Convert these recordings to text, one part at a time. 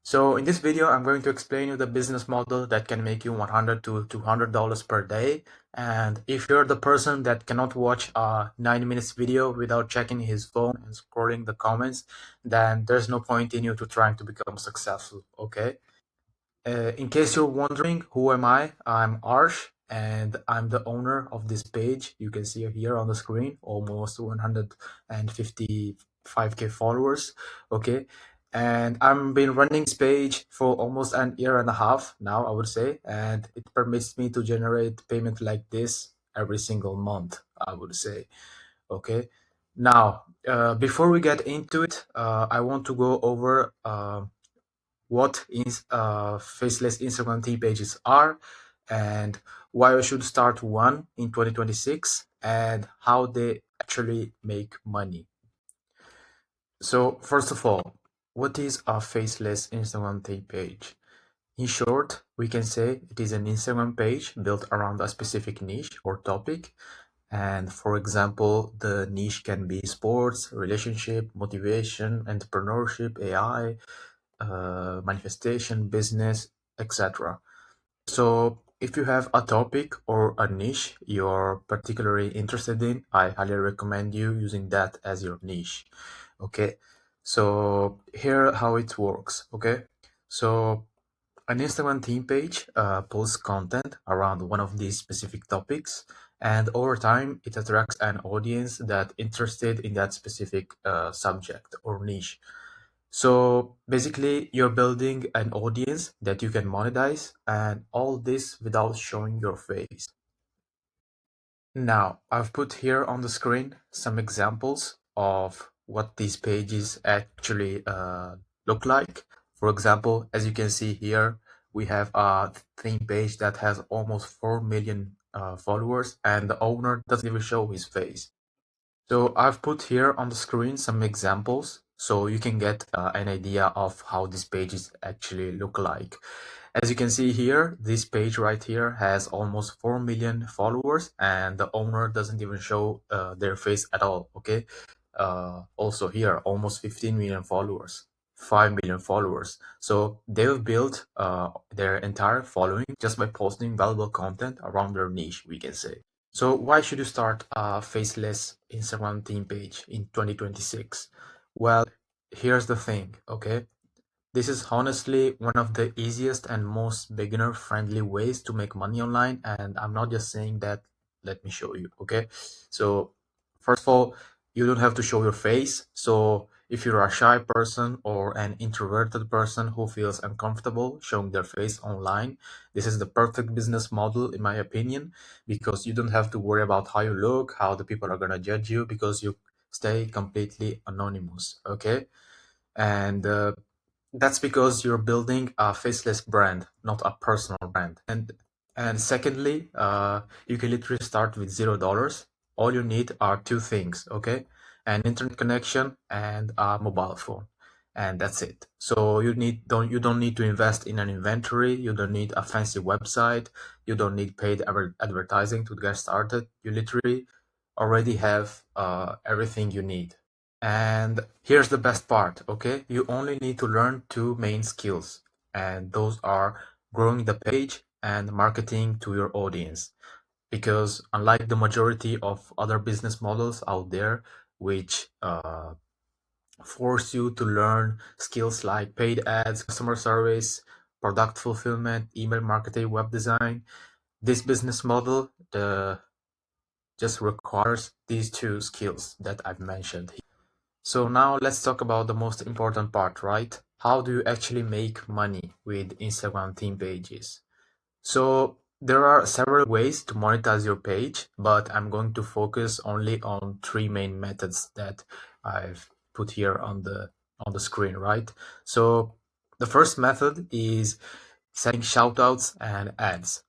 So in this video, I'm going to explain you the business model that can make you $100 to $200 per day. And if you're the person that cannot watch a 90 minutes video without checking his phone and scrolling the comments, then there's no point in you to trying to become successful, okay? In case you're wondering, who am I? I'm Arsh, and I'm the owner of this page. You can see here on the screen, almost 155K followers, okay? And I've been running this page for almost an year and a half now, I would say, and it permits me to generate payment like this every single month, I would say, okay? Now, before we get into it, I want to go over what is faceless Instagram theme pages are, and why you should start one in 2026, and how they actually make money. So first of all, what is a faceless Instagram theme page? In short, we can say it is an Instagram page built around a specific niche or topic. And for example, the niche can be sports, relationship, motivation, entrepreneurship, AI, manifestation, business, etc. So if you have a topic or a niche you're particularly interested in, I highly recommend you using that as your niche. Okay, so here how it works. Okay, so an Instagram theme page posts content around one of these specific topics, and over time it attracts an audience that interested in that specific subject or niche. So basically, you're building an audience that you can monetize, and all this without showing your face. Now, I've put here on the screen some examples of what these pages actually look like. For example, as you can see here, we have a theme page that has almost 4 million followers, and the owner doesn't even show his face. So I've put here on the screen some examples so you can get an idea of how these pages actually look like. As you can see here, this page right here has almost 4 million followers, and the owner doesn't even show their face at all, okay? Also here, almost 15 million followers, 5 million followers. So they've built their entire following just by posting valuable content around their niche, we can say. So why should you start a faceless Instagram theme page in 2026? Well, here's the thing, okay? This is honestly one of the easiest and most beginner-friendly ways to make money online, and I'm not just saying that. Let me show you, okay? So first of all, you don't have to show your face. So if you're a shy person or an introverted person who feels uncomfortable showing their face online, this is the perfect business model in my opinion, because you don't have to worry about how you look, how the people are gonna judge you, because you stay completely anonymous, okay? And that's because you're building a faceless brand, not a personal brand. And secondly, you can literally start with $0. All you need are two things, okay? An internet connection and a mobile phone. And that's it. So you don't need to invest in an inventory, you don't need a fancy website, you don't need paid advertising to get started. You literally already have everything you need. And here's the best part, okay? You only need to learn two main skills, and those are growing the page and marketing to your audience. Because unlike the majority of other business models out there, which force you to learn skills like paid ads, customer service, product fulfillment, email marketing, web design, this business model just requires these two skills that I've mentioned. So now let's talk about the most important part, right? How do you actually make money with Instagram theme pages? So there are several ways to monetize your page, but I'm going to focus only on three main methods that I've put here on the screen, right? So the first method is setting shoutouts and ads.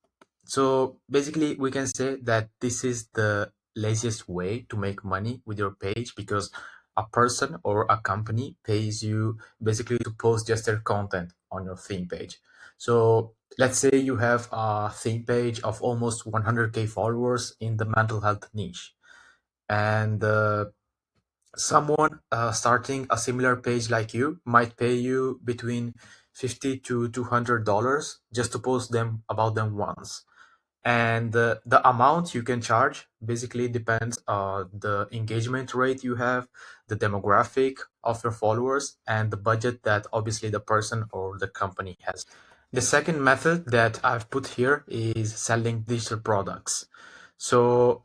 So basically, we can say that this is the laziest way to make money with your page, because a person or a company pays you basically to post just their content on your theme page. So let's say you have a theme page of almost 100K followers in the mental health niche, and Someone starting a similar page like you might pay you between $50 to $200 just to post them about them once. And the amount you can charge basically depends on the engagement rate you have, the demographic of your followers, and the budget that obviously the person or the company has. The second method that I've put here is selling digital products. So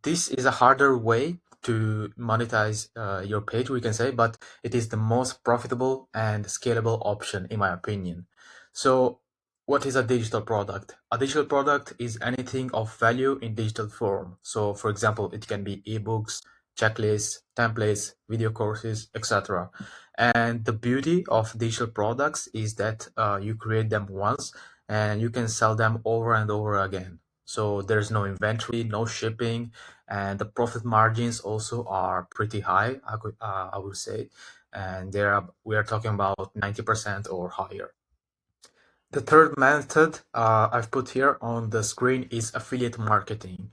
this is a harder way to monetize your page, we can say, but it is the most profitable and scalable option, in my opinion. So, what is a digital product? A digital product is anything of value in digital form. So, for example, it can be ebooks, checklists, templates, video courses, etc. And the beauty of digital products is that you create them once and you can sell them over and over again. So there's no inventory, no shipping, and the profit margins also are pretty high, I would say, and we are talking about 90% or higher. The third method I've put here on the screen is affiliate marketing.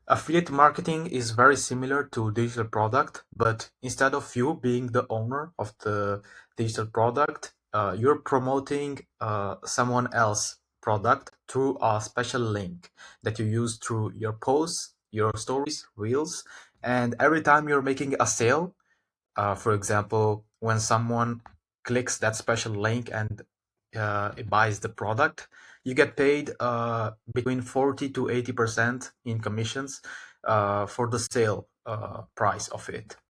Affiliate marketing is very similar to digital product, but instead of you being the owner of the digital product, you're promoting someone else product through a special link that you use through your posts, your stories, reels, and every time you're making a sale, for example, when someone clicks that special link and it buys the product, you get paid between 40 to 80% in commissions for the sale price of it.